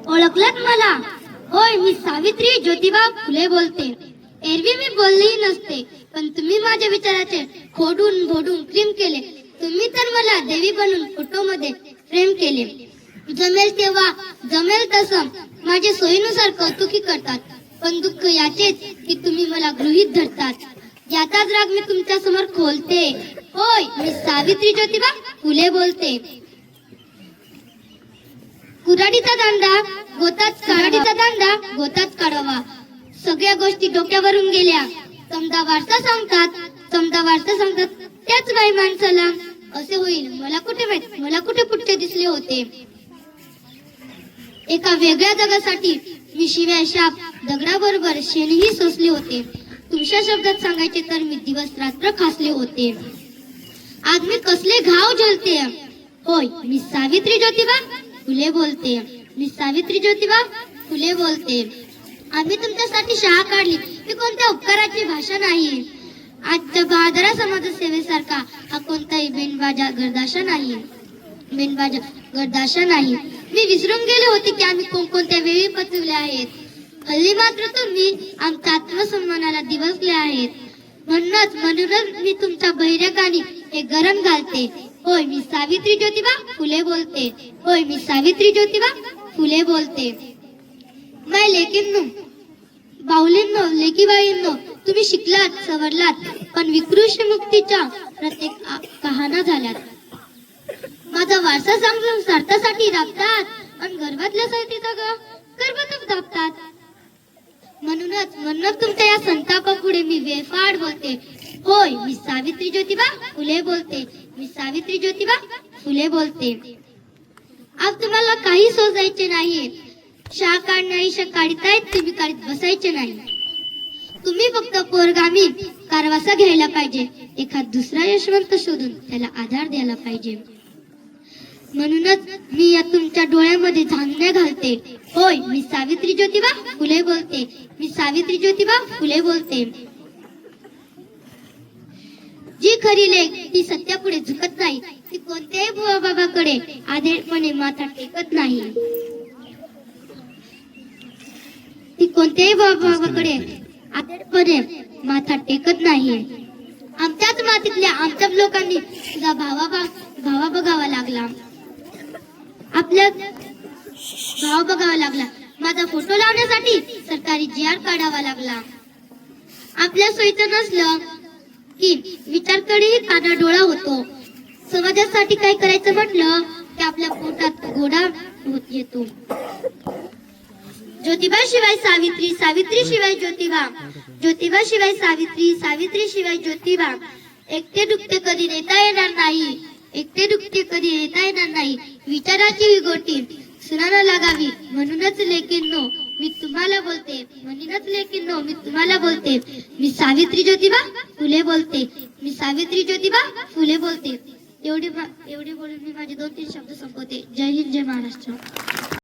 ओळखलात मला? होय, मी सावित्री ज्योतिबा फुले बोलते. एरवी मी बोललीही नसते, पण तुम्ही माझ्या विचाराचे खोडून बोडून क्रीम केले. तुम्ही तर मला देवी बनून फोटोमध्ये फ्रेम केले. जमेल तेव्हा जमेल तसं माझे सोयीनुसार कौतुकी करतात, पण दुःख याचेच की तुम्ही मला गृहीत धरतात. याचाच राग मी तुमच्या समोर खोलते. होय, मी सावित्री ज्योतिबा फुले बोलते. कुऱ्हाडीचा दांडा गोताच काढावा. सगळ्या गोष्टी डोक्यावरून गेल्या. समजा वारसा सांगतात त्याच बाई माणसाला असे होईल. मला कुठे माहित, मला कुठे पुढचे दिसले होते. एका वेगळ्या जगासाठी मी शिव्या शाप दगडाबरोबर शेणही सोसले होते. तुमच्या शब्दात सांगायचे तर मी दिवस रात्र खासले होते. आज मी कसले घाव झेलते. होय, मी सावित्री ज्योतिबा फुले बोलते. मी सावित्री ज्योतिबा फुले बोलते. आम्ही तुमच्यासाठी शाळा काढली. ही कोणत्या उपकाराची भाषा नाही. आजच्या बहादरा समाजसेवेसारखा हा कोणताही बेनबाजा गरदाशा नाही. मी विसरून गेले होते की आम्ही कोणकोणत्या वेळी पचवले आहेत. हल्ली मात्र तुम्ही आमच्या आत्मसन्मानाला दिवसले आहेत. म्हणूनच मी तुमच्या बहिऱ्याकानी हे गरम घालते. होय, मी सावित्री ज्योतिबा फुले बोलते. होय, मी सावित्री ज्योतिबा फुले बोलते. माय लेकींनो, बाहुलींनो, लेकीबाईंनो, तुम्ही शिकलात, सवरलात, पण विकृष्ट मुक्तीच्या प्रत्येक कहाण्या झाल्यात. माझा वारसा सांगून स्वार्थासाठी दाबतात आणि गर्भातल्या साहित्याचा गर्भातच दाबतात. म्हणूनच तुमच्या या संतापापुढे मी वेफाड बोलते. होय, मी सावित्री ज्योतिबा फुले बोलते. मी सावित्री ज्योतिबा फुले बोलते. आज तुम्हाला काही सोसायचे नाही. शाळा काढणारी काढतायत, तुम्ही काढत बसायचे नाही. तुम्ही फक्त पोरगामी कारवासा घ्यायला पाहिजे. एखाद दुसरा यशवंत शोधून त्याला आधार द्यायला पाहिजे. म्हणूनच मी या तुमच्या डोळ्यामध्ये झांगण्या घालते. होय, मी सावित्री ज्योतिबा फुले बोलते. मी सावित्री ज्योतिबा फुले बोलते. जी खरी लेक ती सत्यापुढे झुकत नाही. ती कोणत्याही बुवा बाबाकडे आधेडपणे माथा टेकत नाही. ती कोणत्याही बाबाकडे आधेडपणे माथा टेकत नाही. आमच्याच मातीतल्या आमच्याच लोकांनी तुझा भावा बघावा लागला. आपल्या भाव बघावा लागला. माझा फोटो लावण्यासाठी सरकारी GR काढावा लागला. आपल्या सोयीचं नसलं की विचारकडेही काना डोळा होतो. समाजासाठी काय करायचं म्हटलं की आपल्या पोटात गोडा होत येतो. ज्योतिबा शिवाय सावित्री, सावित्री शिवाय ज्योतिबा, ज्योतिबा शिवाय सावित्री, सावित्री शिवाय ज्योतिबा. एकटे दुखते कधी नेता येणार नाही. एकटे दुखते कधी नेता येणार नाही. विचाराची विगोटी सुनाला लागावी. म्हणूनच लेकींनो मी तुम्हाला बोलते. मी सावित्री ज्योतिबा फुले बोलते. मी सावित्री ज्योतिबा फुले बोलते. एवढे बोलून मी माझे 2-3 शब्द संपवते. जय हिंद, जय महाराष्ट्र.